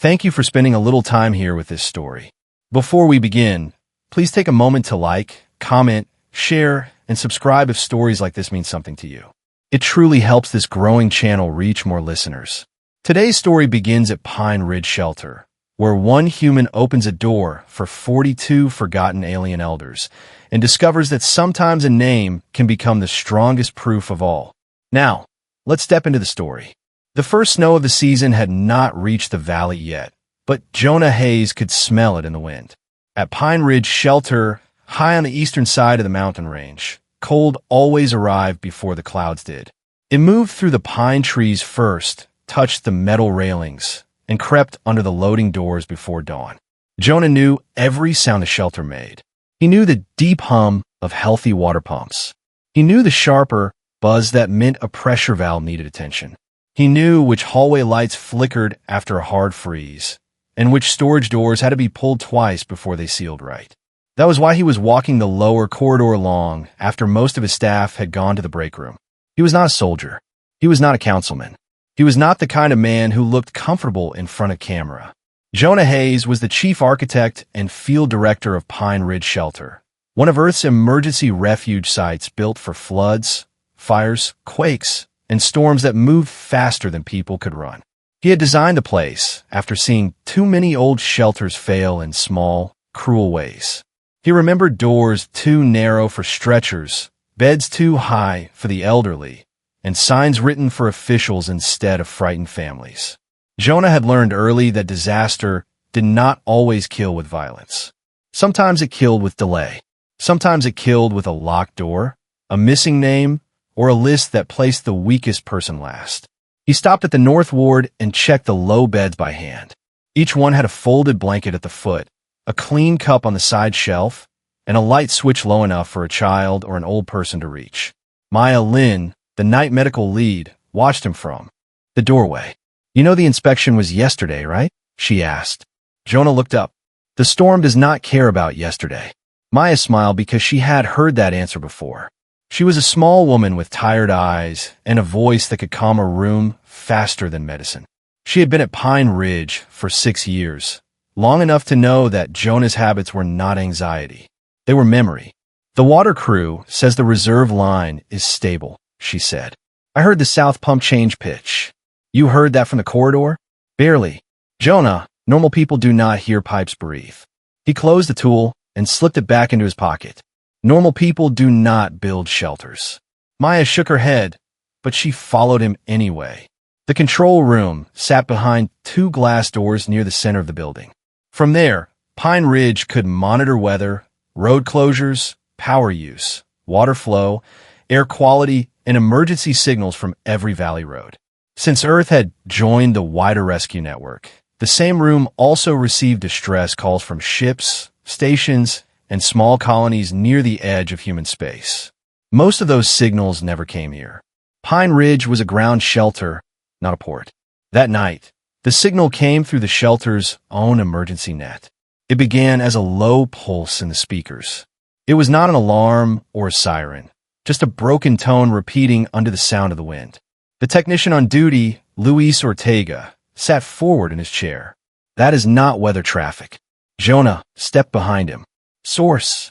Thank you for spending a little time here with this story. Before we begin, please take a moment to like, comment, share, and subscribe if stories like this mean something to you. It truly helps this growing channel reach more listeners. Today's story begins at Pine Ridge Shelter, where one human opens a door for 42 forgotten alien elders and discovers that sometimes a name can become the strongest proof of all. Now, let's step into the story. The first snow of the season had not reached the valley yet, but Jonah Hayes could smell it in the wind. At Pine Ridge Shelter, high on the eastern side of the mountain range, cold always arrived before the clouds did. It moved through the pine trees first, touched the metal railings, and crept under the loading doors before dawn. Jonah knew every sound the shelter made. He knew the deep hum of healthy water pumps. He knew the sharper buzz that meant a pressure valve needed attention. He knew which hallway lights flickered after a hard freeze, and which storage doors had to be pulled twice before they sealed right. That was why he was walking the lower corridor long after most of his staff had gone to the break room. He was not a soldier. He was not a councilman. He was not the kind of man who looked comfortable in front of camera. Jonah Hayes was the chief architect and field director of Pine Ridge Shelter, one of Earth's emergency refuge sites built for floods, fires, quakes, and storms that moved faster than people could run. He had designed the place after seeing too many old shelters fail in small, cruel ways. He remembered doors too narrow for stretchers, beds too high for the elderly, and signs written for officials instead of frightened families. Jonah had learned early that disaster did not always kill with violence. Sometimes it killed with delay. Sometimes it killed with a locked door, a missing name, or a list that placed the weakest person last. He stopped at the North Ward and checked the low beds by hand. Each one had a folded blanket at the foot, a clean cup on the side shelf, and a light switch low enough for a child or an old person to reach. Maya Lin, the night medical lead, watched him from the doorway. "You know the inspection was yesterday, right?" she asked. Jonah looked up. The storm does not care about yesterday. Maya smiled because she had heard that answer before. She was a small woman with tired eyes and a voice that could calm a room faster than medicine. She had been at Pine Ridge for 6 years, long enough to know that Jonah's habits were not anxiety. They were memory. "The water crew says the reserve line is stable," she said. "I heard the south pump change pitch." "You heard that from the corridor?" "Barely." "Jonah, normal people do not hear pipes breathe." He closed the tool and slipped it back into his pocket. "Normal people do not build shelters." Maya shook her head, but she followed him anyway. The control room sat behind 2 glass doors near the center of the building. From there, Pine Ridge could monitor weather, road closures, power use, water flow, air quality, and emergency signals from every valley road. Since Earth had joined the wider rescue network, the same room also received distress calls from ships, stations, and small colonies near the edge of human space. Most of those signals never came here. Pine Ridge was a ground shelter, not a port. That night, the signal came through the shelter's own emergency net. It began as a low pulse in the speakers. It was not an alarm or a siren, just a broken tone repeating under the sound of the wind. The technician on duty, Luis Ortega, sat forward in his chair. "That is not weather traffic." Jonah stepped behind him. "Source: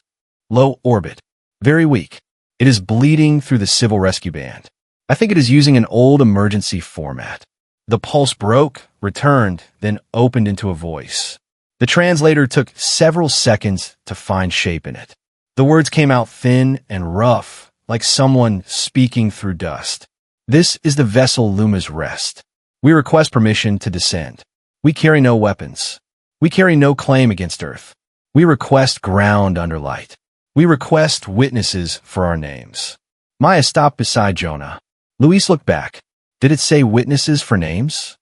low orbit. Very weak. It is bleeding through the civil rescue band. I think it is using an old emergency format." The pulse broke, returned, then opened into a voice. The translator took several seconds to find shape in it. The words came out thin and rough, like someone speaking through dust. "This is the vessel Luma's Rest. We request permission to descend. We carry no weapons. We carry no claim against Earth. We request ground under light. We request witnesses for our names." Maya stopped beside Jonah. Luis looked back. Did it say witnesses for names?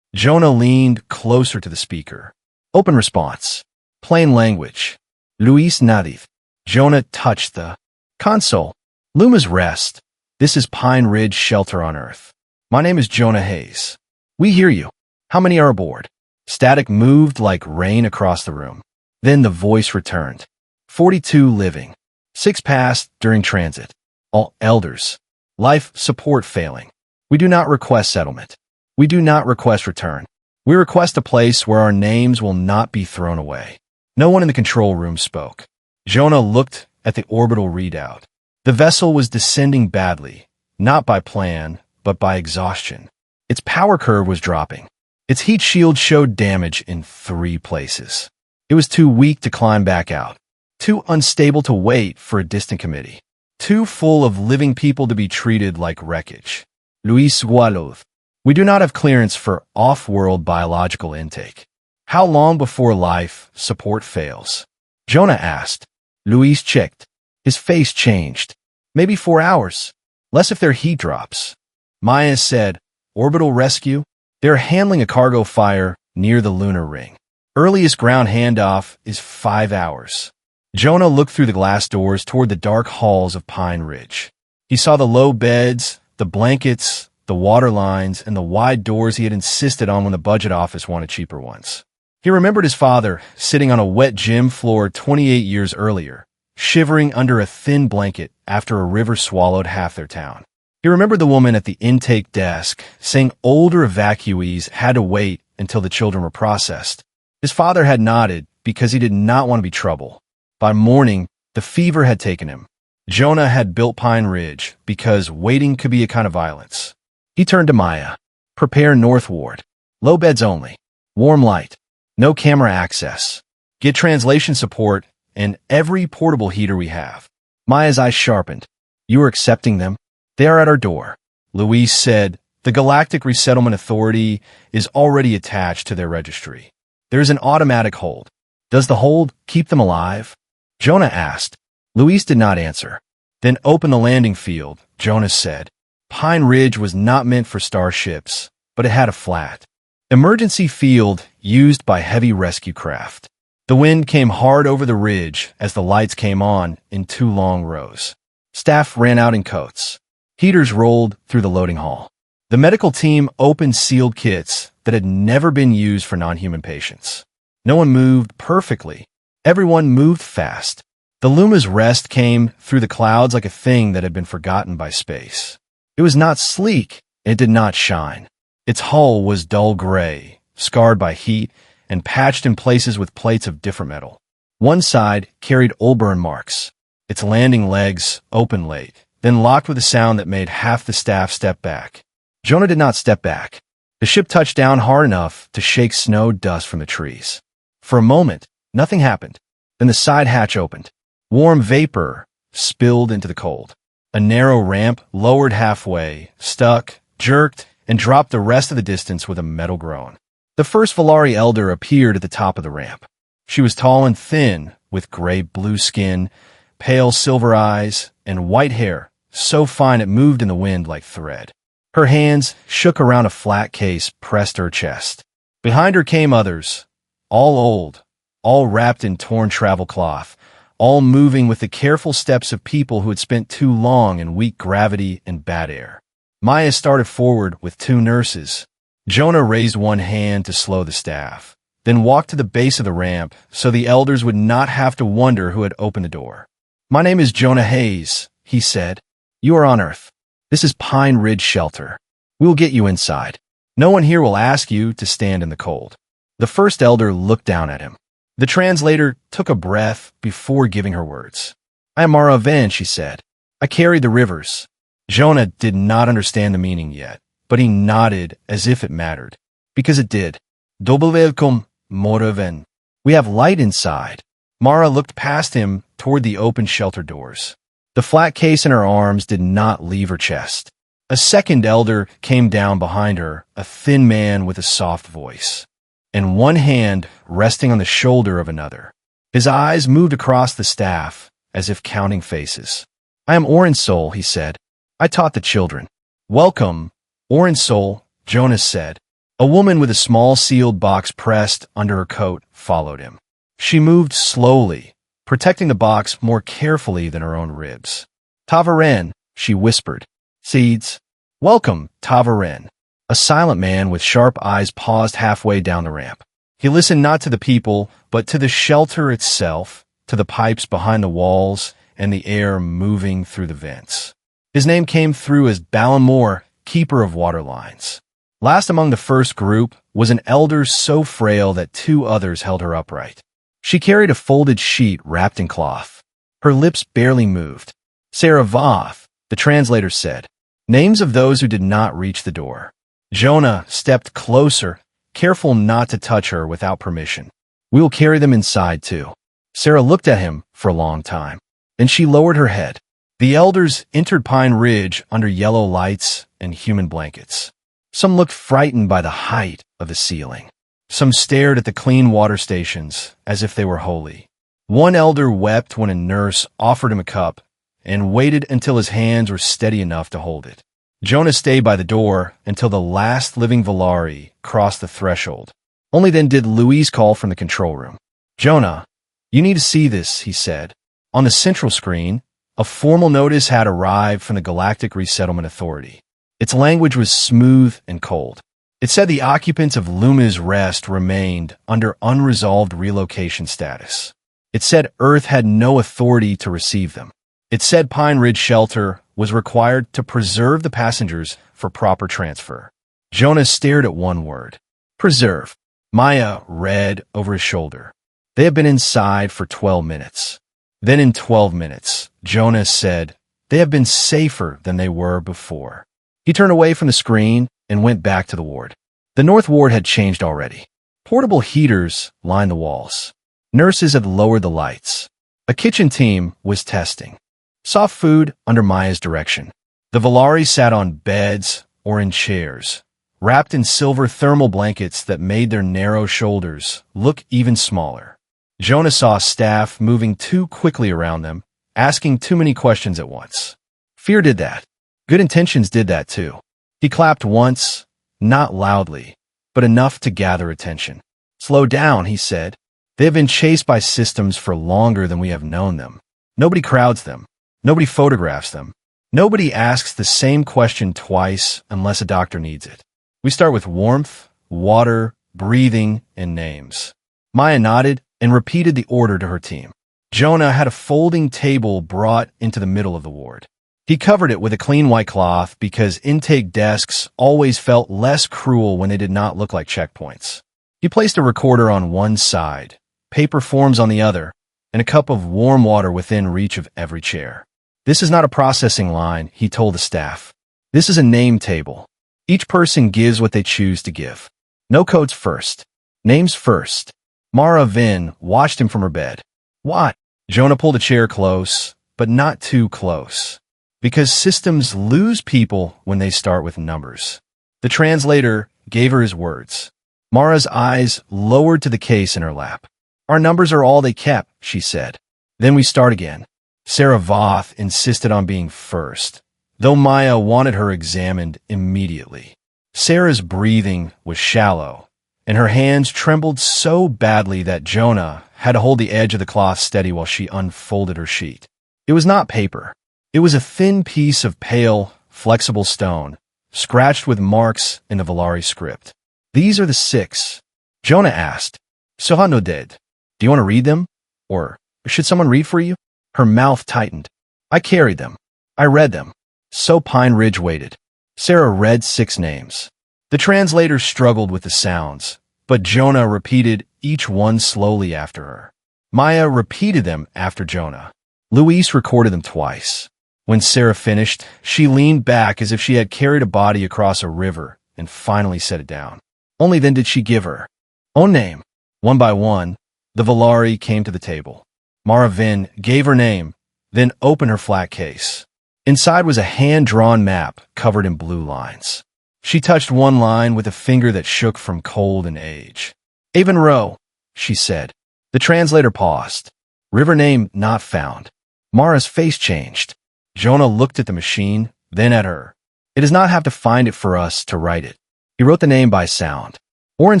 Jonah leaned closer to the speaker. Open response. Plain language. Luis Nareth. Jonah touched the console. "Luma's Rest. This is Pine Ridge Shelter on Earth. My name is Jonah Hayes. We hear you. How many are aboard?" Static moved like rain across the room. Then the voice returned. 42 living. 6 passed during transit. All elders. Life support failing. We do not request settlement. We do not request return. We request a place where our names will not be thrown away. No one in the control room spoke. Jonah looked at the orbital readout. The vessel was descending badly, not by plan, but by exhaustion. Its power curve was dropping. Its heat shield showed damage in 3 places. It was too weak to climb back out, too unstable to wait for a distant committee, too full of living people to be treated like wreckage. Luis Gualoth. We do not have clearance for off-world biological intake. How long before life support fails? Jonah asked. Luis checked. His face changed. Maybe 4 hours. Less if their heat drops. Maya said, orbital rescue? They're handling a cargo fire near the lunar ring. Earliest ground handoff is 5 hours. Jonah looked through the glass doors toward the dark halls of Pine Ridge. He saw the low beds, the blankets, the water lines, and the wide doors he had insisted on when the budget office wanted cheaper ones. He remembered his father sitting on a wet gym floor 28 years earlier, shivering under a thin blanket after a river swallowed half their town. He remembered the woman at the intake desk saying older evacuees had to wait until the children were processed. His father had nodded because he did not want to be trouble. By morning, the fever had taken him. Jonah had built Pine Ridge because waiting could be a kind of violence. He turned to Maya. Prepare North Ward. Low beds only. Warm light. No camera access. Get translation support and every portable heater we have. Maya's eyes sharpened. You are accepting them? They are at our door. Luis said, the Galactic Resettlement Authority is already attached to their registry. There is an automatic hold. Does the hold keep them alive? Jonah asked. Luis did not answer. Then open the landing field, Jonah said. Pine Ridge was not meant for starships, but it had a flat emergency field used by heavy rescue craft. The wind came hard over the ridge as the lights came on in 2 long rows. Staff ran out in coats. Heaters rolled through the loading hall. The medical team opened sealed kits that had never been used for non-human patients. No one moved perfectly. Everyone moved fast. The Luma's rest came through the clouds like a thing that had been forgotten by space. It was not sleek, and it did not shine. Its hull was dull gray, scarred by heat, and patched in places with plates of different metal. One side carried old burn marks. Its landing legs opened late, then locked with a sound that made half the staff step back. Jonah did not step back. The ship touched down hard enough to shake snow dust from the trees. For a moment, nothing happened. Then the side hatch opened. Warm vapor spilled into the cold. A narrow ramp lowered halfway, stuck, jerked, and dropped the rest of the distance with a metal groan. The first Velari elder appeared at the top of the ramp. She was tall and thin, with gray-blue skin, pale silver eyes, and white hair, so fine it moved in the wind like thread. Her hands shook around a flat case pressed to her chest. Behind her came others, all old, all wrapped in torn travel cloth, all moving with the careful steps of people who had spent too long in weak gravity and bad air. Maya started forward with 2 nurses. Jonah raised one hand to slow the staff, then walked to the base of the ramp so the elders would not have to wonder who had opened the door. My name is Jonah Hayes, he said. You are on Earth. This is Pine Ridge Shelter. We will get you inside. No one here will ask you to stand in the cold. The first elder looked down at him. The translator took a breath before giving her words. I am Mara Van, she said. I carry the rivers. Jonah did not understand the meaning yet, but he nodded as if it mattered. Because it did. Doble welcome, Mara Van. We have light inside. Mara looked past him toward the open shelter doors. The flat case in her arms did not leave her chest. A second elder came down behind her, a thin man with a soft voice, and one hand resting on the shoulder of another. His eyes moved across the staff, as if counting faces. I am Orange Soul, he said. I taught the children. Welcome, Orange Soul, Jonas said. A woman with a small sealed box pressed under her coat followed him. She moved slowly, protecting the box more carefully than her own ribs. Tavaren, she whispered. Seeds. Welcome, Tavaren. A silent man with sharp eyes paused halfway down the ramp. He listened not to the people, but to the shelter itself, to the pipes behind the walls, and the air moving through the vents. His name came through as Ballamore, keeper of water lines. Last among the first group was an elder so frail that two others held her upright. She carried a folded sheet wrapped in cloth. Her lips barely moved. Sarah Voth, the translator said, names of those who did not reach the door. Jonah stepped closer, careful not to touch her without permission. We will carry them inside, too. Sarah looked at him for a long time. Then she lowered her head. The elders entered Pine Ridge under yellow lights and human blankets. Some looked frightened by the height of the ceiling. Some stared at the clean water stations as if they were holy. One elder wept when a nurse offered him a cup and waited until his hands were steady enough to hold it. Jonah stayed by the door until the last living Velari crossed the threshold. Only then did Louise call from the control room. Jonah, you need to see this, he said. On the central screen, a formal notice had arrived from the Galactic Resettlement Authority. Its language was smooth and cold. It said the occupants of Luma's Rest remained under unresolved relocation status. It said Earth had no authority to receive them. It said Pine Ridge Shelter was required to preserve the passengers for proper transfer. Jonah stared at one word. Preserve. Maya read over his shoulder. They have been inside for 12 minutes. Then in 12 minutes, Jonah said, they have been safer than they were before. He turned away from the screen and went back to the ward. The North Ward had changed already. Portable heaters lined the walls. Nurses had lowered the lights. A kitchen team was testing. Soft food under Maya's direction. The Velari sat on beds or in chairs, wrapped in silver thermal blankets that made their narrow shoulders look even smaller. Jonah saw staff moving too quickly around them, asking too many questions at once. Fear did that. Good intentions did that too. He clapped once, not loudly, but enough to gather attention. Slow down, he said. They have been chased by systems for longer than we have known them. Nobody crowds them. Nobody photographs them. Nobody asks the same question twice unless a doctor needs it. We start with warmth, water, breathing, and names. Maya nodded and repeated the order to her team. Jonah had a folding table brought into the middle of the ward. He covered it with a clean white cloth because intake desks always felt less cruel when they did not look like checkpoints. He placed a recorder on one side, paper forms on the other, and a cup of warm water within reach of every chair. This is not a processing line, he told the staff. This is a name table. Each person gives what they choose to give. No codes first. Names first. Mara Vin watched him from her bed. What? Jonah pulled a chair close, but not too close. Because systems lose people when they start with numbers. The translator gave her his words. Mara's eyes lowered to the case in her lap. Our numbers are all they kept, she said. Then we start again. Sarah Voth insisted on being first, though Maya wanted her examined immediately. Sarah's breathing was shallow, and her hands trembled so badly that Jonah had to hold the edge of the cloth steady while she unfolded her sheet. It was not paper. It was a thin piece of pale, flexible stone, scratched with marks in the Velari script. These are the 6. Jonah asked, Sera no dead. Do you want to read them? Or should someone read for you? Her mouth tightened. I carried them. I read them. So Pine Ridge waited. Sarah read 6 names. The translator struggled with the sounds, but Jonah repeated each one slowly after her. Maya repeated them after Jonah. Luis recorded them twice. When Sarah finished, she leaned back as if she had carried a body across a river and finally set it down. Only then did she give her own name. One by one, the Velari came to the table. Mara Vin gave her name, then opened her flat case. Inside was a hand-drawn map covered in blue lines. She touched one line with a finger that shook from cold and age. Avon Row, she said. The translator paused. River name not found. Mara's face changed. Jonah looked at the machine, then at her. It does not have to find it for us to write it. He wrote the name by sound. Orin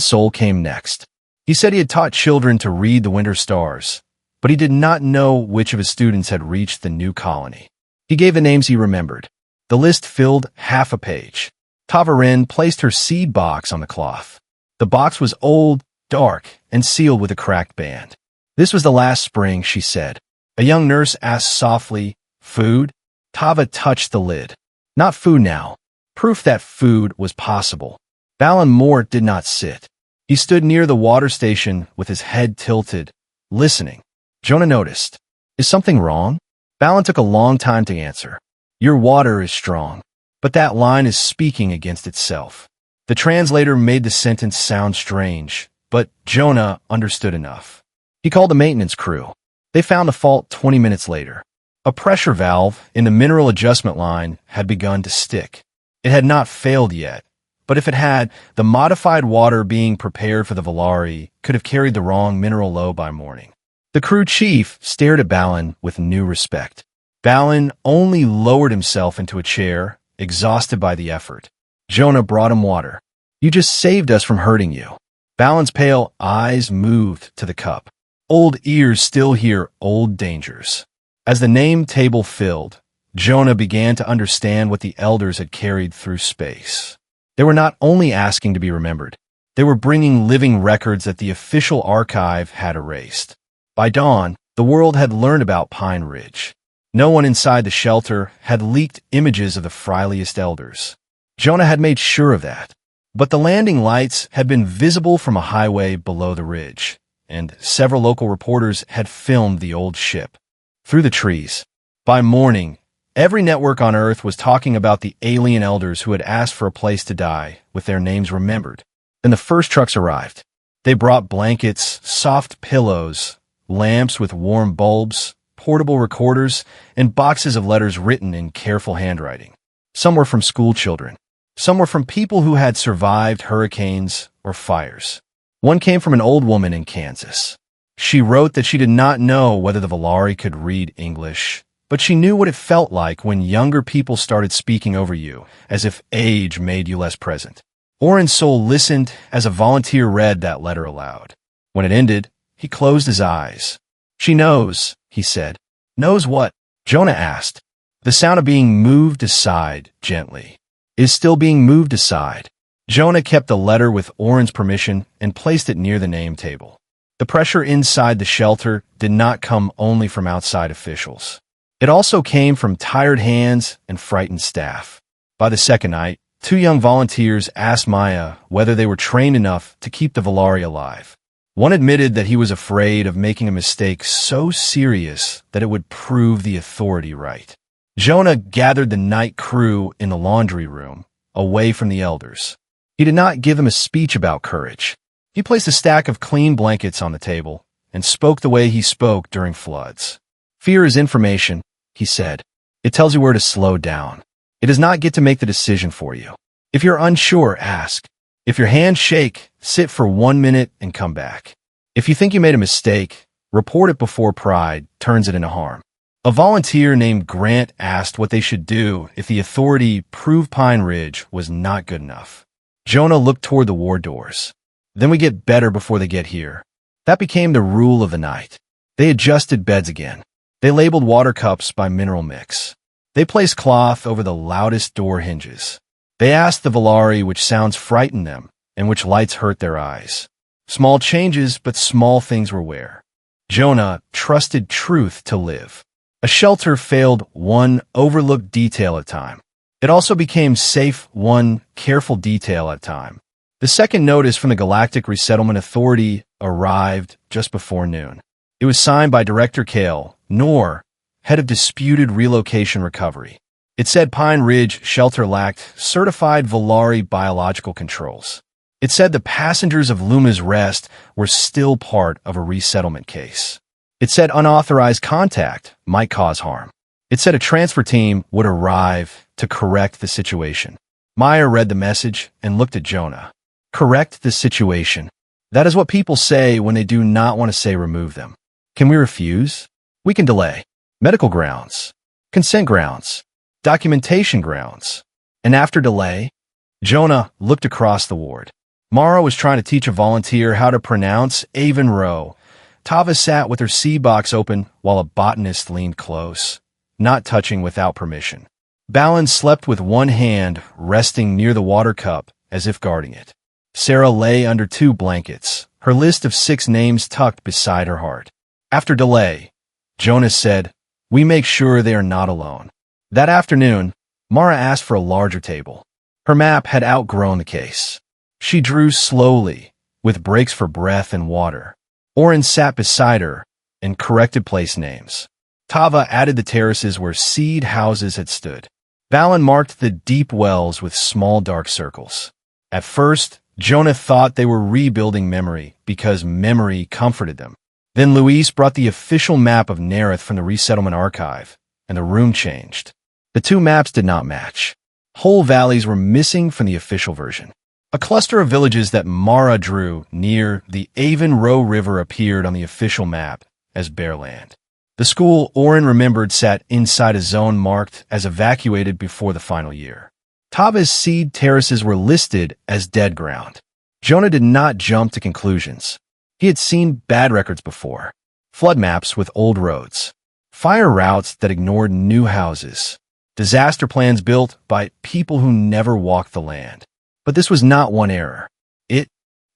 Soul came next. He said he had taught children to read the winter stars, but he did not know which of his students had reached the new colony. He gave the names he remembered. The list filled half a page. Tavarin placed her seed box on the cloth. The box was old, dark, and sealed with a cracked band. This was the last spring, she said. A young nurse asked softly, Food? Tava touched the lid. Not food now. Proof that food was possible. Balin Moore did not sit. He stood near the water station with his head tilted, listening. Jonah noticed. Is something wrong? Balin took a long time to answer. Your water is strong, but that line is speaking against itself. The translator made the sentence sound strange, but Jonah understood enough. He called the maintenance crew. They found the fault 20 minutes later. A pressure valve in the mineral adjustment line had begun to stick. It had not failed yet, but if it had, the modified water being prepared for the Velari could have carried the wrong mineral low by morning. The crew chief stared at Balin with new respect. Balin only lowered himself into a chair, exhausted by the effort. Jonah brought him water. You just saved us from hurting you. Balin's pale eyes moved to the cup. Old ears still hear old dangers. As the name table filled, Jonah began to understand what the elders had carried through space. They were not only asking to be remembered, they were bringing living records that the official archive had erased. By dawn, the world had learned about Pine Ridge. No one inside the shelter had leaked images of the frieliest elders. Jonah had made sure of that. But the landing lights had been visible from a highway below the ridge, and several local reporters had filmed the old ship. Through the trees. By morning, every network on Earth was talking about the alien elders who had asked for a place to die, with their names remembered. Then the first trucks arrived. They brought blankets, soft pillows, lamps with warm bulbs, portable recorders, and boxes of letters written in careful handwriting. Some were from school children. Some were from people who had survived hurricanes or fires. One came from an old woman in Kansas. She wrote that she did not know whether the Velari could read English, but she knew what it felt like when younger people started speaking over you, as if age made you less present. Oren's soul listened as a volunteer read that letter aloud. When it ended, he closed his eyes. She knows, he said. Knows what? Jonah asked. The sound of being moved aside gently. Is still being moved aside. Jonah kept the letter with Oren's permission and placed it near the name table. The pressure inside the shelter did not come only from outside officials. It also came from tired hands and frightened staff. By the second night, 2 young volunteers asked Maya whether they were trained enough to keep the Velari alive. One admitted that he was afraid of making a mistake so serious that it would prove the authority right. Jonah gathered the night crew in the laundry room, away from the elders. He did not give them a speech about courage. He placed a stack of clean blankets on the table and spoke the way he spoke during floods. Fear is information, he said. It tells you where to slow down. It does not get to make the decision for you. If you're unsure, ask. If your hands shake, sit for 1 minute and come back. If you think you made a mistake, report it before pride turns it into harm. A volunteer named Grant asked what they should do if the authority proved Pine Ridge was not good enough. Jonah looked toward the ward doors. Then we get better before they get here. That became the rule of the night. They adjusted beds again. They labeled water cups by mineral mix. They placed cloth over the loudest door hinges. They asked the Velari which sounds frightened them and which lights hurt their eyes. Small changes, but small things were where. Jonah trusted truth to live. A shelter failed one overlooked detail at a time. It also became safe one careful detail at a time. The second notice from the Galactic Resettlement Authority arrived just before noon. It was signed by Director Kale, Nor, head of Disputed Relocation Recovery. It said Pine Ridge shelter lacked certified Velari biological controls. It said the passengers of Luma's Rest were still part of a resettlement case. It said unauthorized contact might cause harm. It said a transfer team would arrive to correct the situation. Meyer read the message and looked at Jonah. Correct the situation. That is what people say when they do not want to say remove them. Can we refuse? We can delay. Medical grounds. Consent grounds. Documentation grounds. And after delay, Jonah looked across the ward. Mara was trying to teach a volunteer how to pronounce Avon Row. Tava sat with her sea box open while a botanist leaned close, not touching without permission. Balin slept with one hand resting near the water cup as if guarding it. Sarah lay under 2 blankets, her list of 6 names tucked beside her heart. After delay, Jonah said, "We make sure they are not alone." That afternoon, Mara asked for a larger table. Her map had outgrown the case. She drew slowly, with breaks for breath and water. Oren sat beside her and corrected place names. Tava added the terraces where seed houses had stood. Valen marked the deep wells with small dark circles. At first, Jonah thought they were rebuilding memory because memory comforted them. Then Luis brought the official map of Nareth from the resettlement archive, and the room changed. The two maps did not match. Whole valleys were missing from the official version. A cluster of villages that Mara drew near the Avon Row River appeared on the official map as bare land. The school Oren remembered sat inside a zone marked as evacuated before the final year. Tava's seed terraces were listed as dead ground. Jonah did not jump to conclusions. He had seen bad records before. Flood maps with old roads. Fire routes that ignored new houses. Disaster plans built by people who never walked the land. But this was not one error. It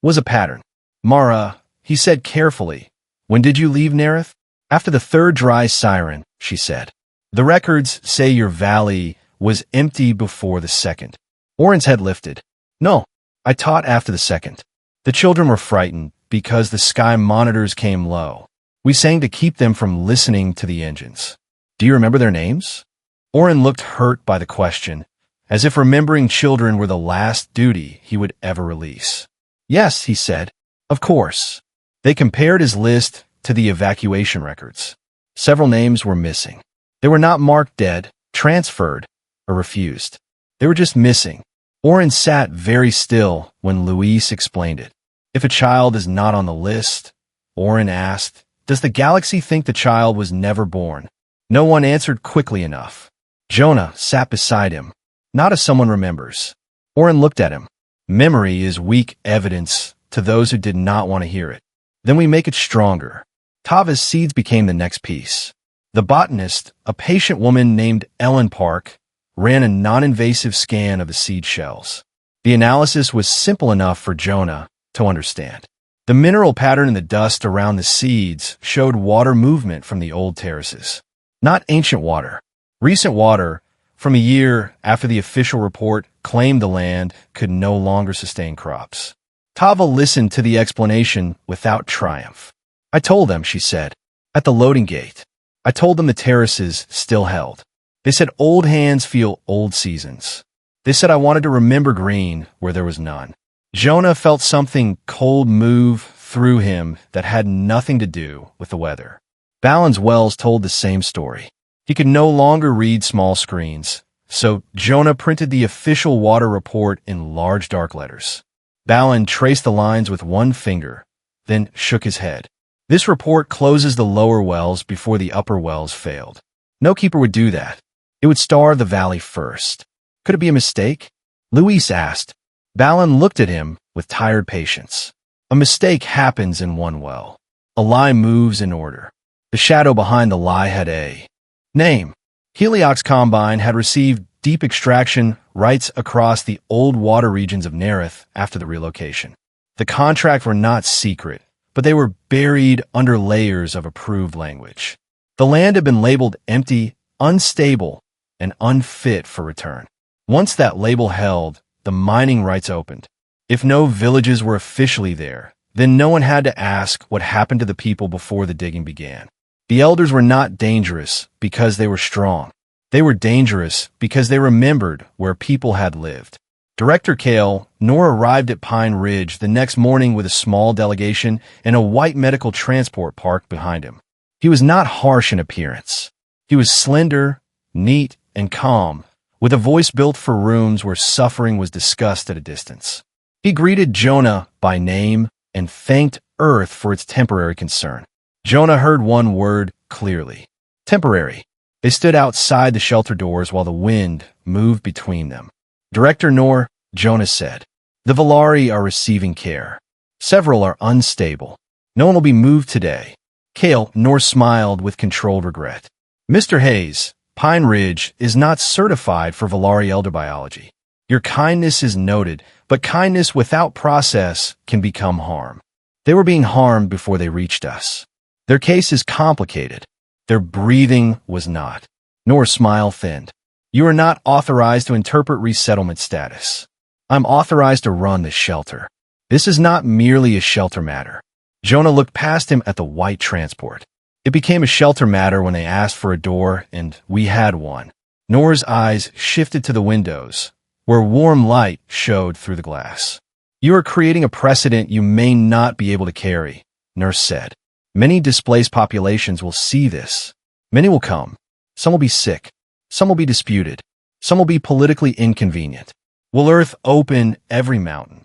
was a pattern. Mara, he said carefully, when did you leave Nareth? After the third dry siren, she said. The records say your valley was empty before the second. Oren's head lifted. No, I taught after the second. The children were frightened because the sky monitors came low. We sang to keep them from listening to the engines. Do you remember their names? Oren looked hurt by the question, as if remembering children were the last duty he would ever release. Yes, he said. Of course. They compared his list to the evacuation records. Several names were missing. They were not marked dead, transferred, or refused. They were just missing. Oren sat very still when Luis explained it. If a child is not on the list, Oren asked, does the galaxy think the child was never born? No one answered quickly enough. Jonah sat beside him. Not as someone remembers. Oren looked at him. Memory is weak evidence to those who did not want to hear it. Then we make it stronger. Tava's seeds became the next piece. The botanist, a patient woman named Ellen Park, ran a non-invasive scan of the seed shells. The analysis was simple enough for Jonah to understand. The mineral pattern in the dust around the seeds showed water movement from the old terraces. Not ancient water. Recent water, from a year after the official report claimed the land could no longer sustain crops. Tava listened to the explanation without triumph. I told them, she said, at the loading gate. I told them the terraces still held. They said old hands feel old seasons. They said I wanted to remember green where there was none. Jonah felt something cold move through him that had nothing to do with the weather. Valen's wells told the same story. He could no longer read small screens, so Jonah printed the official water report in large dark letters. Valen traced the lines with one finger, then shook his head. This report closes the lower wells before the upper wells failed. No keeper would do that. It would starve the valley first. Could it be a mistake? Luis asked. Valen looked at him with tired patience. A mistake happens in one well. A lie moves in order. The shadow behind the lie had a name. Heliox Combine had received deep extraction rights across the old water regions of Nareth after the relocation. The contracts were not secret, but they were buried under layers of approved language. The land had been labeled empty, unstable, and unfit for return. Once that label held, the mining rights opened. If no villages were officially there, then no one had to ask what happened to the people before the digging began. The elders were not dangerous because they were strong. They were dangerous because they remembered where people had lived. Director Kale Nor arrived at Pine Ridge the next morning with a small delegation and a white medical transport parked behind him. He was not harsh in appearance. He was slender, neat, and calm, with a voice built for rooms where suffering was discussed at a distance. He greeted Jonah by name and thanked Earth for its temporary concern. Jonah heard one word clearly. Temporary. They stood outside the shelter doors while the wind moved between them. Director Nor, Jonah said, the Velari are receiving care. Several are unstable. No one will be moved today. Kale Nor smiled with controlled regret. Mr. Hayes, Pine Ridge is not certified for Velari elder biology. Your kindness is noted, but kindness without process can become harm. They were being harmed before they reached us. Their case is complicated. Their breathing was not. Nor's smile thinned. You are not authorized to interpret resettlement status. I'm authorized to run this shelter. This is not merely a shelter matter. Jonah looked past him at the white transport. It became a shelter matter when they asked for a door, and we had one. Nora's eyes shifted to the windows, where warm light showed through the glass. You are creating a precedent you may not be able to carry, Nurse said. Many displaced populations will see this. Many will come. Some will be sick. Some will be disputed. Some will be politically inconvenient. Will Earth open every mountain?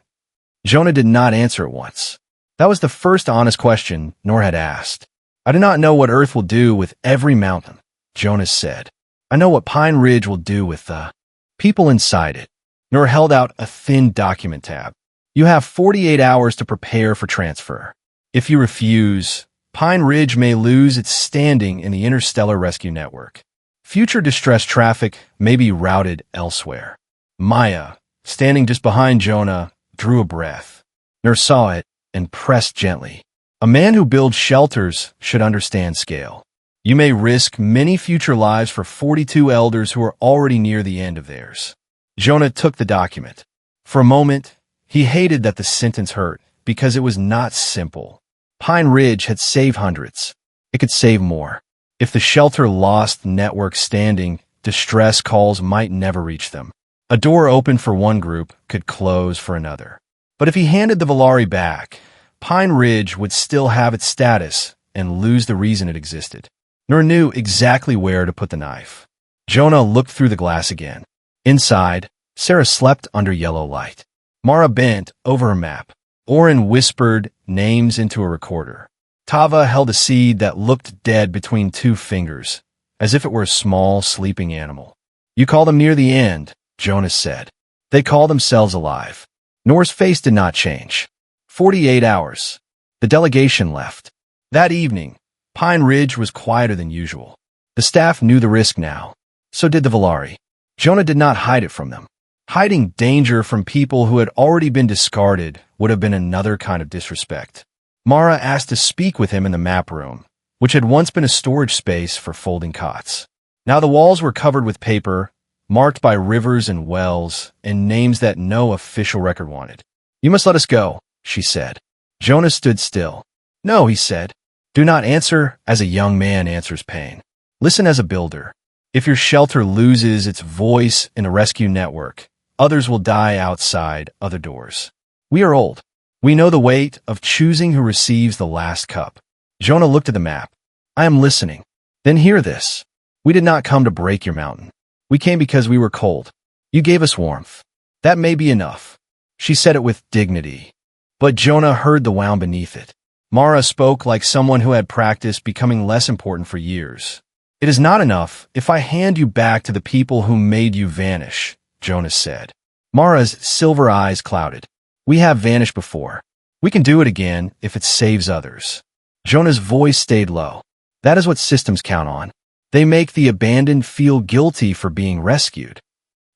Jonah did not answer at once. That was the first honest question Nora had asked. I do not know what Earth will do with every mountain, Jonah said. I know what Pine Ridge will do with the people inside it. Nora held out a thin document tab. You have 48 hours to prepare for transfer. If you refuse, Pine Ridge may lose its standing in the interstellar rescue network. Future distress traffic may be routed elsewhere. Maya, standing just behind Jonah, drew a breath. Nurse saw it and pressed gently. A man who builds shelters should understand scale. You may risk many future lives for 42 elders who are already near the end of theirs. Jonah took the document. For a moment, he hated that the sentence hurt because it was not simple. Pine Ridge had saved hundreds. It could save more. If the shelter lost network standing, distress calls might never reach them. A door opened for one group could close for another. But if he handed the Velari back, Pine Ridge would still have its status and lose the reason it existed. Nor knew exactly where to put the knife. Jonah looked through the glass again. Inside, Sarah slept under yellow light. Mara bent over a map. Oren whispered names into a recorder. Tava held a seed that looked dead between two fingers, as if it were a small, sleeping animal. You call them near the end, Jonas said. They call themselves alive. Nora's face did not change. 48 hours. The delegation left. That evening, Pine Ridge was quieter than usual. The staff knew the risk now. So did the Velari. Jonah did not hide it from them. Hiding danger from people who had already been discarded would have been another kind of disrespect. Mara asked to speak with him in the map room, which had once been a storage space for folding cots. Now the walls were covered with paper, marked by rivers and wells, and names that no official record wanted. You must let us go, she said. Jonah stood still. No, he said. Do not answer as a young man answers pain. Listen as a builder. If your shelter loses its voice in a rescue network, others will die outside other doors. We are old. We know the weight of choosing who receives the last cup. Jonah looked at the map. I am listening. Then hear this. We did not come to break your mountain. We came because we were cold. You gave us warmth. That may be enough. She said it with dignity. But Jonah heard the wound beneath it. Mara spoke like someone who had practiced becoming less important for years. It is not enough if I hand you back to the people who made you vanish, Jonah said. Mara's silver eyes clouded. We have vanished before. We can do it again if it saves others. Jonah's voice stayed low. That is what systems count on. They make the abandoned feel guilty for being rescued.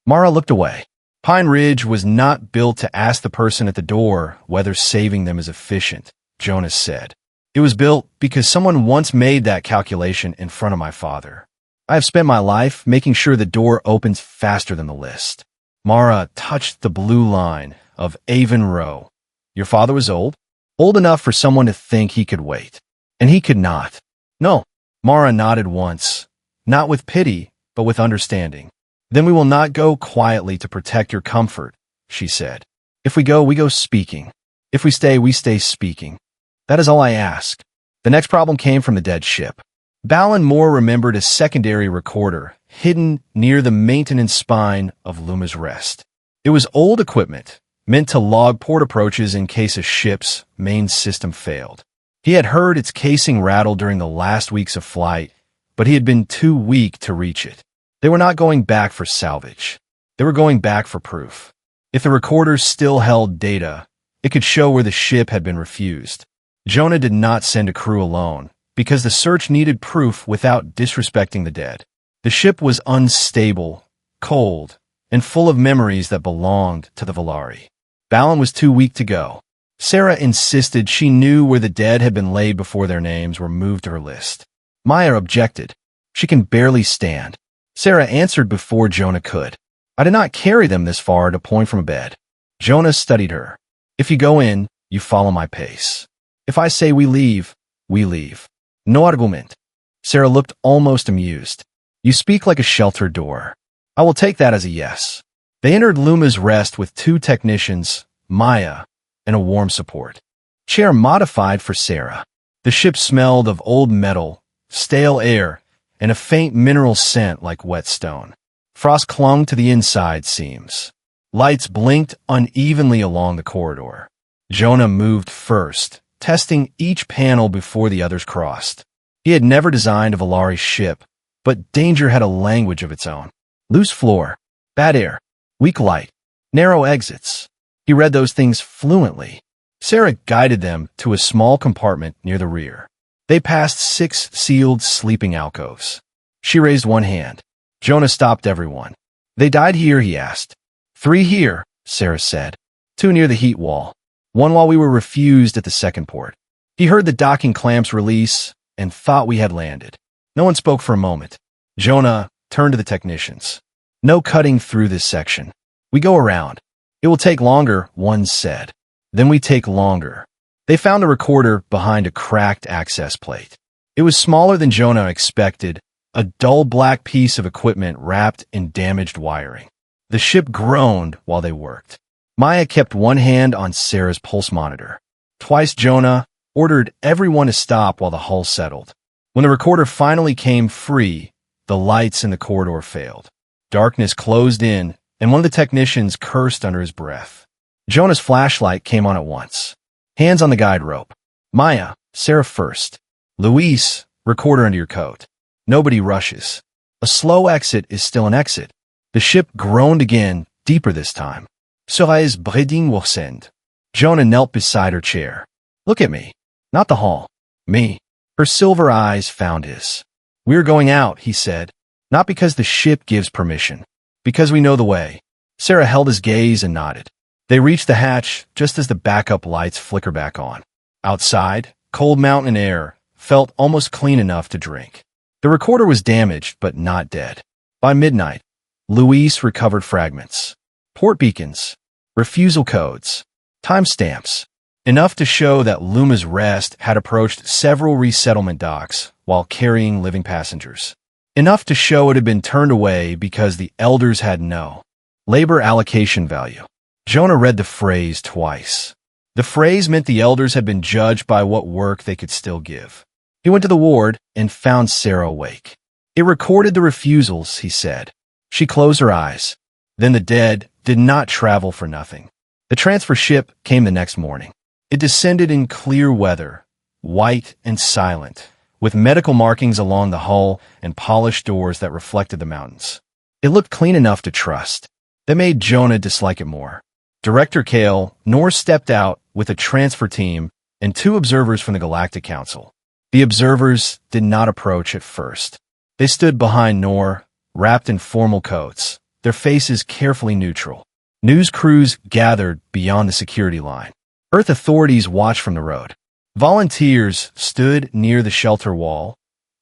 Mara looked away. Pine Ridge was not built to ask the person at the door whether saving them is efficient, Jonas said. It was built because someone once made that calculation in front of my father. I have spent my life making sure the door opens faster than the list. Mara touched the blue line of Avon Row. Your father was old? Old enough for someone to think he could wait. And he could not. No. Mara nodded once, not with pity, but with understanding. Then we will not go quietly to protect your comfort, she said. If we go speaking. If we stay speaking. That is all I ask. The next problem came from the dead ship. Balin Moore remembered a secondary recorder hidden near the maintenance spine of Luma's Rest. It was old equipment, meant to log port approaches in case a ship's main system failed. He had heard its casing rattle during the last weeks of flight, but he had been too weak to reach it. They were not going back for salvage. They were going back for proof. If the recorders still held data, it could show where the ship had been refused. Jonah did not send a crew alone, because the search needed proof without disrespecting the dead. The ship was unstable, cold, and full of memories that belonged to the Velari. Balin was too weak to go. Sarah insisted she knew where the dead had been laid before their names were moved to her list. Maya objected. She can barely stand. Sarah answered before Jonah could. I did not carry them this far to point from a bed. Jonah studied her. If you go in, you follow my pace. If I say we leave, we leave. No argument. Sarah looked almost amused. You speak like a shelter door. I will take that as a yes. They entered Luma's Rest with 2 technicians, Maya, and a warm support. Chair modified for Sarah. The ship smelled of old metal, stale air, and a faint mineral scent like wet stone. Frost clung to the inside seams. Lights blinked unevenly along the corridor. Jonah moved first, testing each panel before the others crossed. He had never designed a Velari ship, but danger had a language of its own. Loose floor, bad air, weak light, narrow exits. He read those things fluently. Sarah guided them to a small compartment near the rear. They passed 6 sealed sleeping alcoves. She raised one hand. Jonah stopped everyone. They died here, he asked. 3 here, Sarah said. 2 near the heat wall. 1 while we were refused at the second port. He heard the docking clamps release and thought we had landed. No one spoke for a moment. Jonah turned to the technicians. No cutting through this section. We go around. It will take longer, one said. Then we take longer. They found the recorder behind a cracked access plate. It was smaller than Jonah expected, a dull black piece of equipment wrapped in damaged wiring. The ship groaned while they worked. Maya kept one hand on Sarah's pulse monitor. Twice Jonah ordered everyone to stop while the hull settled. When the recorder finally came free, the lights in the corridor failed. Darkness closed in, and one of the technicians cursed under his breath. Jonah's flashlight came on at once. Hands on the guide rope. Maya, Sarah first. Luis, recorder under your coat. Nobody rushes. A slow exit is still an exit. The ship groaned again, deeper this time. Serais breeding worsend. Jonah knelt beside her chair. Look at me. Not the hall. Me. Her silver eyes found his. We're going out, he said. Not because the ship gives permission. Because we know the way. Sarah held his gaze and nodded. They reached the hatch just as the backup lights flicker back on. Outside, cold mountain air felt almost clean enough to drink. The recorder was damaged, but not dead. By midnight, Luis recovered fragments. Port beacons, refusal codes, timestamps, enough to show that Luma's Rest had approached several resettlement docks while carrying living passengers. Enough to show it had been turned away because the elders had no labor allocation value. Jonah read the phrase twice. The phrase meant the elders had been judged by what work they could still give. He went to the ward and found Sarah awake. It recorded the refusals, he said. She closed her eyes. Then the dead did not travel for nothing. The transfer ship came the next morning. It descended in clear weather, white and silent, with medical markings along the hull and polished doors that reflected the mountains. It looked clean enough to trust. That made Jonah dislike it more. Director Kale, Nor stepped out with a transfer team and 2 observers from the Galactic Council. The observers did not approach at first. They stood behind Nor, wrapped in formal coats, their faces carefully neutral. News crews gathered beyond the security line. Earth authorities watched from the road. Volunteers stood near the shelter wall,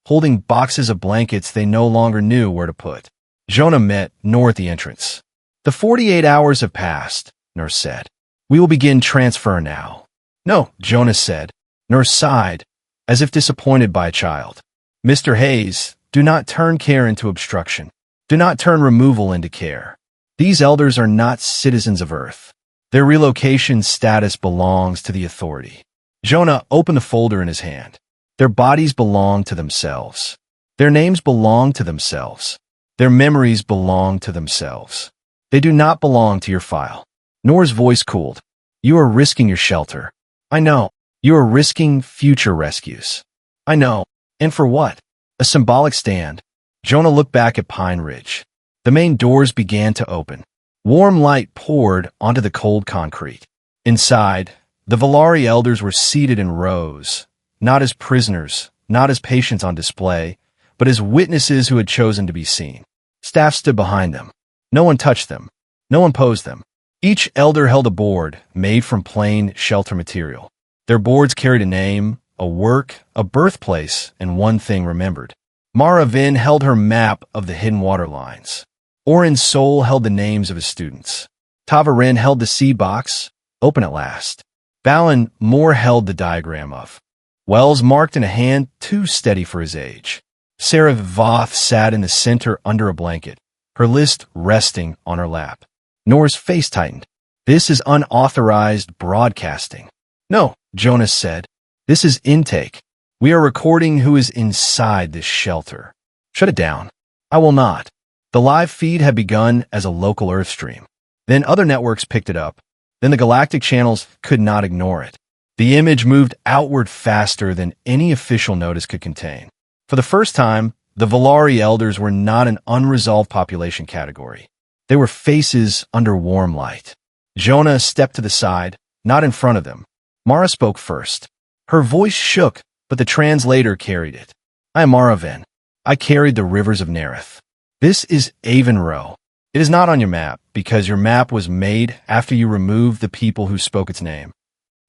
holding boxes of blankets they no longer knew where to put. Jonah met Nor at the entrance. The 48 hours have passed, Nor said. We will begin transfer now. No, Jonah said. Nor sighed, as if disappointed by a child. Mr. Hayes, do not turn care into obstruction. Do not turn removal into care. These elders are not citizens of Earth. Their relocation status belongs to the authority. Jonah opened the folder in his hand. Their bodies belong to themselves. Their names belong to themselves. Their memories belong to themselves. They do not belong to your file. Nor's voice cooled. You are risking your shelter. I know. You are risking future rescues. I know. And for what? A symbolic stand. Jonah looked back at Pine Ridge. The main doors began to open. Warm light poured onto the cold concrete. Inside, the Velari elders were seated in rows, not as prisoners, not as patients on display, but as witnesses who had chosen to be seen. Staff stood behind them. No one touched them. No one posed them. Each elder held a board made from plain shelter material. Their boards carried a name, a work, a birthplace, and one thing remembered. Mara Vin held her map of the hidden water lines. Orin Soul held the names of his students. Tavarin held the seed box, open at last. Balin more held the diagram of wells marked in a hand too steady for his age. Sarah Voth sat in the center under a blanket, her list resting on her lap. Nor's face tightened. This is unauthorized broadcasting. No, Jonas said. This is intake. We are recording who is inside this shelter. Shut it down. I will not. The live feed had begun as a local Earth stream. Then other networks picked it up. Then the galactic channels could not ignore it. The image moved outward faster than any official notice could contain. For the first time, the Velari elders were not an unresolved population category. They were faces under warm light. Jonah stepped to the side, not in front of them. Mara spoke first. Her voice shook, but the translator carried it. I am Maraven. I carried the rivers of Nareth. This is Avonrow. It is not on your map, because your map was made after you removed the people who spoke its name.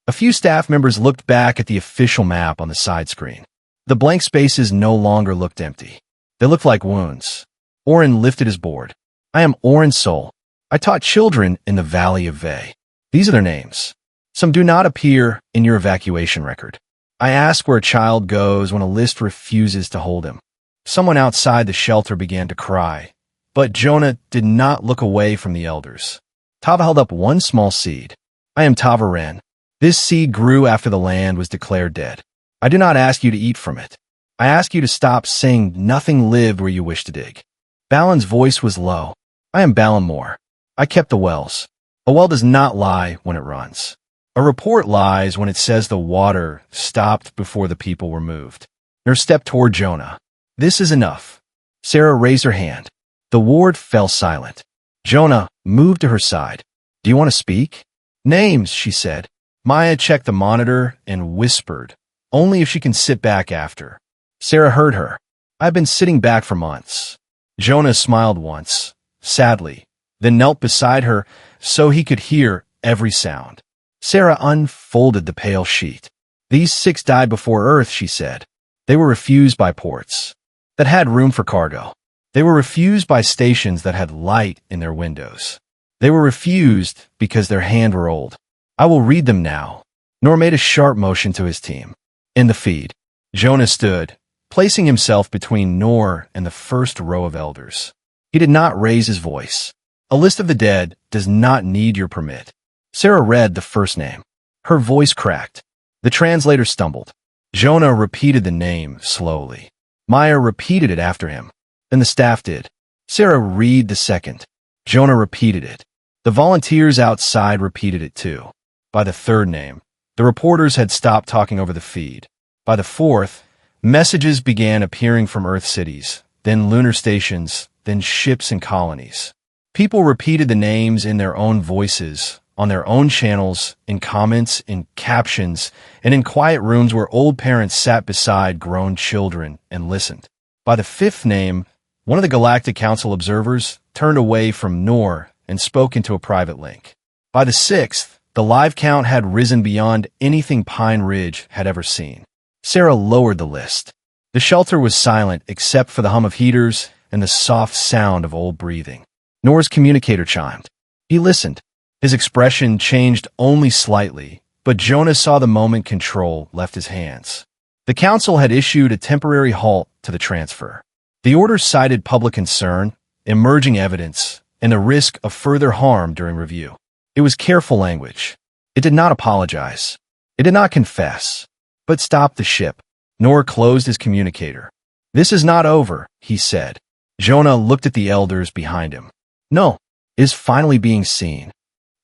A few staff members looked back at the official map on the side screen. The blank spaces no longer looked empty. They looked like wounds. Orin lifted his board. I am Orin Soul. I taught children in the Valley of Vey. These are their names. Some do not appear in your evacuation record. I ask where a child goes when a list refuses to hold him. Someone outside the shelter began to cry, but Jonah did not look away from the elders. Tava held up one small seed. I am Tavarin. This seed grew after the land was declared dead. I do not ask you to eat from it. I ask you to stop saying nothing lived where you wish to dig. Balin's voice was low. I am Balin Moore. I kept the wells. A well does not lie when it runs. A report lies when it says the water stopped before the people were moved. Nurse stepped toward Jonah. This is enough. Sarah raised her hand. The ward fell silent. Jonah moved to her side. Do you want to speak? Names, she said. Maya checked the monitor and whispered, only if she can sit back after. Sarah heard her. I've been sitting back for months. Jonah smiled once, sadly, then knelt beside her so he could hear every sound. Sarah unfolded the pale sheet. These 6 died before Earth, she said. They were refused by ports that had room for cargo. They were refused by stations that had light in their windows. They were refused because their hands were old. I will read them now. Nor made a sharp motion to his team. In the feed, Jonah stood, placing himself between Nor and the first row of elders. He did not raise his voice. A list of the dead does not need your permit. Sarah read the first name. Her voice cracked. The translator stumbled. Jonah repeated the name slowly. Maya repeated it after him. Then the staff did. Sarah read the second. Jonah repeated it. The volunteers outside repeated it too. By the third name, the reporters had stopped talking over the feed. By the fourth, messages began appearing from Earth cities, then lunar stations, then ships and colonies. People repeated the names in their own voices, on their own channels, in comments, in captions, and in quiet rooms where old parents sat beside grown children and listened. By the fifth name, one of the Galactic Council observers turned away from Nor and spoke into a private link. By the sixth, the live count had risen beyond anything Pine Ridge had ever seen. Sarah lowered the list. The shelter was silent except for the hum of heaters and the soft sound of old breathing. Nor's communicator chimed. He listened. His expression changed only slightly, but Jonah saw the moment control left his hands. The council had issued a temporary halt to the transfer. The order cited public concern, emerging evidence, and the risk of further harm during review. It was careful language. It did not apologize. It did not confess, but stopped the ship. Nor closed his communicator. This is not over, he said. Jonah looked at the elders behind him. No, it is finally being seen.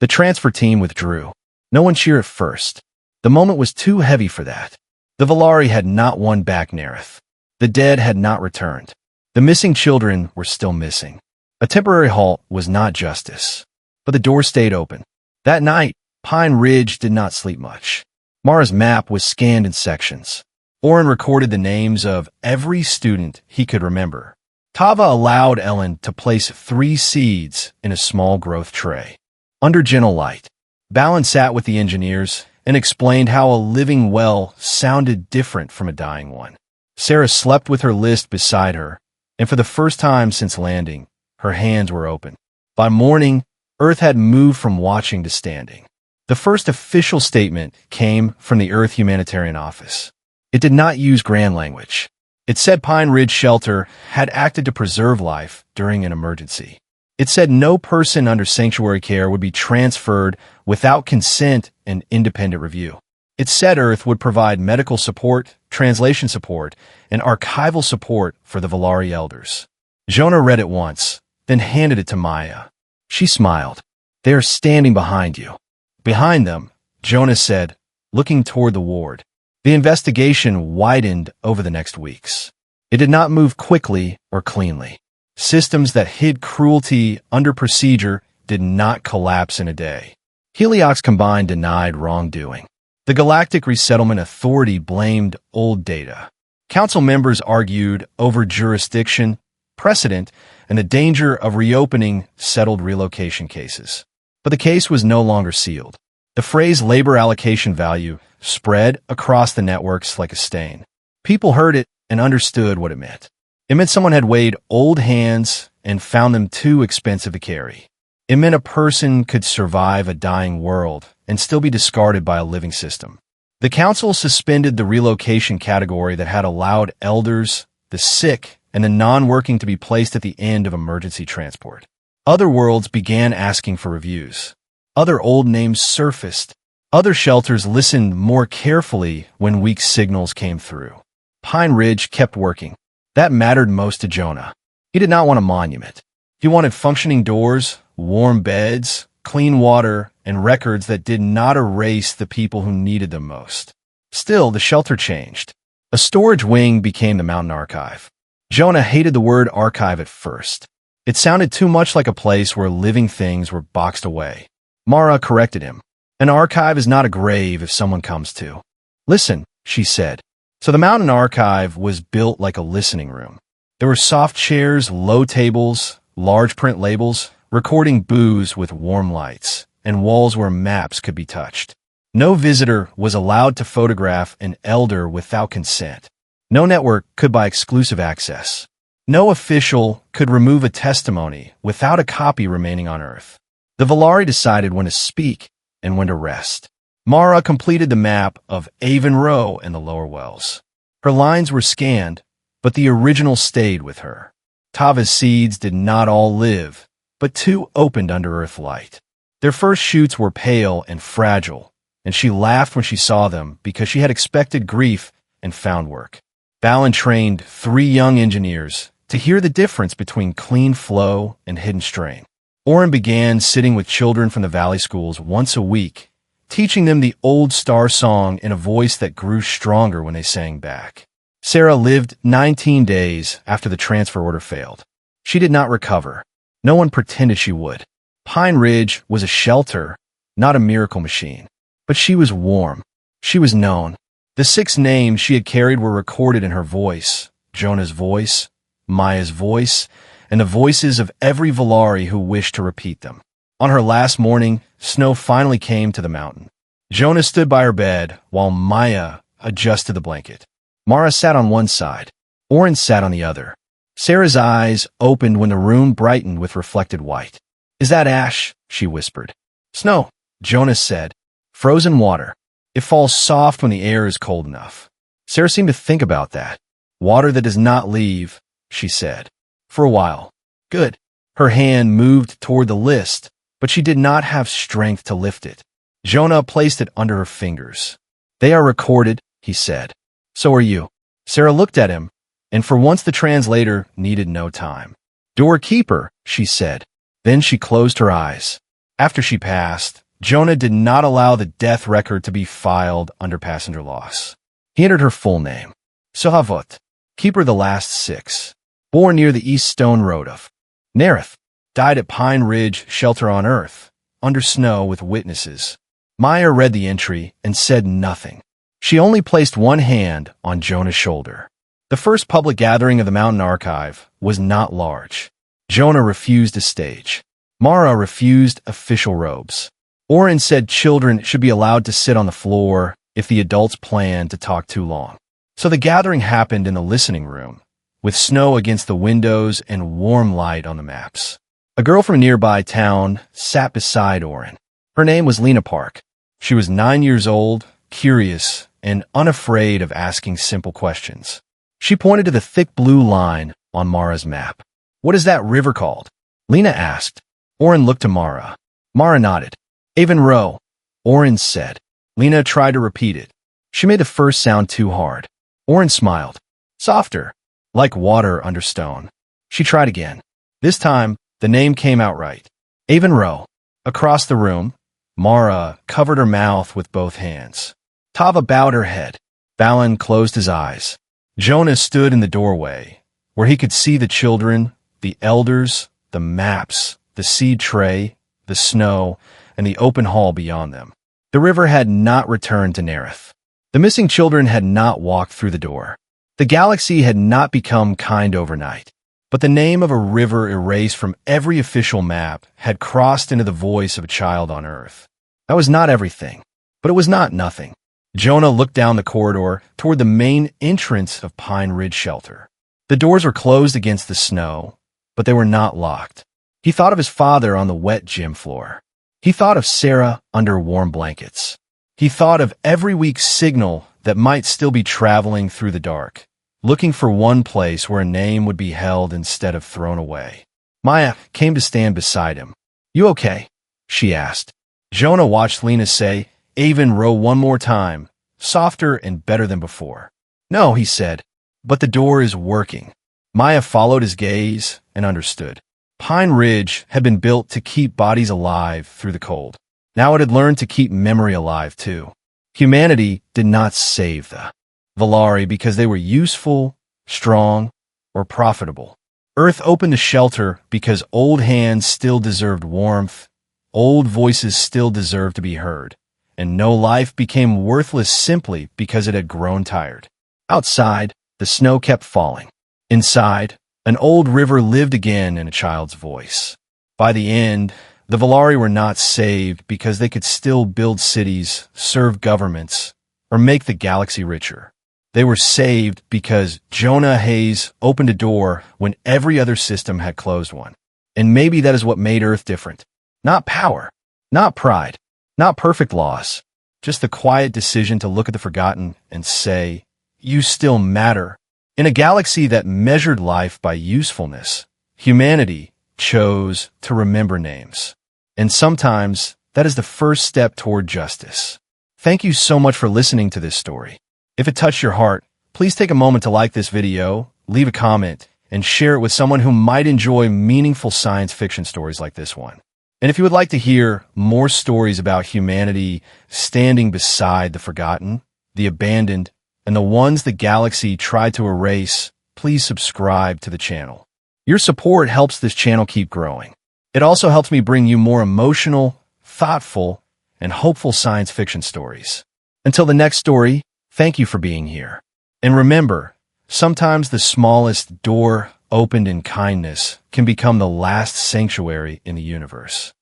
The transfer team withdrew. No one cheered at first. The moment was too heavy for that. The Velari had not won back Nareth. The dead had not returned. The missing children were still missing. A temporary halt was not justice. But the door stayed open. That night, Pine Ridge did not sleep much. Mara's map was scanned in sections. Orin recorded the names of every student he could remember. Tava allowed Ellen to place 3 seeds in a small growth tray. Under gentle light, Balin sat with the engineers and explained how a living well sounded different from a dying one. Sarah slept with her list beside her, and for the first time since landing, her hands were open. By morning, Earth had moved from watching to standing. The first official statement came from the Earth Humanitarian Office. It did not use grand language. It said Pine Ridge Shelter had acted to preserve life during an emergency. It said no person under sanctuary care would be transferred without consent and independent review. It said Earth would provide medical support, translation support, and archival support for the Velari elders. Jonah read it once, then handed it to Maya. She smiled. "They are standing behind you." Behind them, Jonah said, looking toward the ward. The investigation widened over the next weeks. It did not move quickly or cleanly. Systems that hid cruelty under procedure did not collapse in a day. Heliox Combined denied wrongdoing. The Galactic Resettlement Authority blamed old data. Council members argued over jurisdiction, precedent, and the danger of reopening settled relocation cases. But the case was no longer sealed. The phrase labor allocation value spread across the networks like a stain. People heard it and understood what it meant. It meant someone had weighed old hands and found them too expensive to carry. It meant a person could survive a dying world and still be discarded by a living system. The council suspended the relocation category that had allowed elders, the sick, and the non-working to be placed at the end of emergency transport. Other worlds began asking for reviews. Other old names surfaced. Other shelters listened more carefully when weak signals came through. Pine Ridge kept working. That mattered most to Jonah. He did not want a monument. He wanted functioning doors, warm beds, clean water, and records that did not erase the people who needed them most. Still, the shelter changed. A storage wing became the Mountain Archive. Jonah hated the word archive at first. It sounded too much like a place where living things were boxed away. Mara corrected him. An archive is not a grave if someone comes to. "Listen," she said. So the Mountain Archive was built like a listening room. There were soft chairs, low tables, large print labels, recording booths with warm lights, and walls where maps could be touched. No visitor was allowed to photograph an elder without consent. No network could buy exclusive access. No official could remove a testimony without a copy remaining on Earth. The Velari decided when to speak and when to rest. Mara completed the map of Avon Row and the lower wells. Her lines were scanned, but the original stayed with her. Tava's seeds did not all live, but two opened under Earth light. Their first shoots were pale and fragile, and she laughed when she saw them because she had expected grief and found work. Balin trained 3 young engineers to hear the difference between clean flow and hidden strain. Oren began sitting with children from the valley schools once a week, teaching them the old star song in a voice that grew stronger when they sang back. Sarah lived 19 days after the transfer order failed. She did not recover. No one pretended she would. Pine Ridge was a shelter, not a miracle machine. But she was warm. She was known. The 6 names she had carried were recorded in her voice, Jonah's voice, Maya's voice, and the voices of every Velari who wished to repeat them. On her last morning, snow finally came to the mountain. Jonah stood by her bed while Maya adjusted the blanket. Mara sat on one side. Oren sat on the other. Sarah's eyes opened when the room brightened with reflected white. "Is that ash?" she whispered. "Snow," Jonah said. "Frozen water. It falls soft when the air is cold enough." Sarah seemed to think about that. "Water that does not leave," she said. "For a while." "Good." Her hand moved toward the list, but she did not have strength to lift it. Jonah placed it under her fingers. "They are recorded," he said. "So are you." Sarah looked at him, and for once the translator needed no time. "Doorkeeper," she said. Then she closed her eyes. After she passed, Jonah did not allow the death record to be filed under passenger loss. He entered her full name. Sohavot, keeper the last 6. Born near the East Stone Road of Nareth. Died at Pine Ridge Shelter on Earth, under snow with witnesses. Maya read the entry and said nothing. She only placed one hand on Jonah's shoulder. The first public gathering of the Mountain Archive was not large. Jonah refused a stage. Mara refused official robes. Oren said children should be allowed to sit on the floor if the adults planned to talk too long. So the gathering happened in the listening room, with snow against the windows and warm light on the maps. A girl from a nearby town sat beside Oren. Her name was Lena Park. She was 9 years old, curious, and unafraid of asking simple questions. She pointed to the thick blue line on Mara's map. "What is that river called?" Lena asked. Oren looked to Mara. Mara nodded. "Avon Row," Oren said. Lena tried to repeat it. She made the first sound too hard. Oren smiled. "Softer, like water under stone." She tried again. This time, the name came out right. Avon Row. Across the room, Mara covered her mouth with both hands. Tava bowed her head. Balin closed his eyes. Jonah stood in the doorway, where he could see the children, the elders, the maps, the seed tray, the snow, and the open hall beyond them. The river had not returned to Nareth. The missing children had not walked through the door. The galaxy had not become kind overnight. But the name of a river erased from every official map had crossed into the voice of a child on Earth. That was not everything, but it was not nothing. Jonah looked down the corridor toward the main entrance of Pine Ridge Shelter. The doors were closed against the snow, but they were not locked. He thought of his father on the wet gym floor. He thought of Sarah under warm blankets. He thought of every weak signal that might still be traveling through the dark, looking for one place where a name would be held instead of thrown away. Maya came to stand beside him. "You okay?" she asked. Jonah watched Lena say, "Avon Row one more time, softer and better than before." "No," he said, "but the door is working." Maya followed his gaze and understood. Pine Ridge had been built to keep bodies alive through the cold. Now it had learned to keep memory alive, too. Humanity did not save the Velari because they were useful, strong, or profitable. Earth opened a shelter because old hands still deserved warmth, old voices still deserved to be heard, and no life became worthless simply because it had grown tired. Outside, the snow kept falling. Inside, an old river lived again in a child's voice. By the end, the Velari were not saved because they could still build cities, serve governments, or make the galaxy richer. They were saved because Jonah Hayes opened a door when every other system had closed one. And maybe that is what made Earth different. Not power, not pride, not perfect laws, just the quiet decision to look at the forgotten and say, "You still matter." In a galaxy that measured life by usefulness, humanity chose to remember names. And sometimes that is the first step toward justice. Thank you so much for listening to this story. If it touched your heart, please take a moment to like this video, leave a comment, and share it with someone who might enjoy meaningful science fiction stories like this one. And if you would like to hear more stories about humanity standing beside the forgotten, the abandoned, and the ones the galaxy tried to erase, please subscribe to the channel. Your support helps this channel keep growing. It also helps me bring you more emotional, thoughtful, and hopeful science fiction stories. Until the next story, thank you for being here. And remember, sometimes the smallest door opened in kindness can become the last sanctuary in the universe.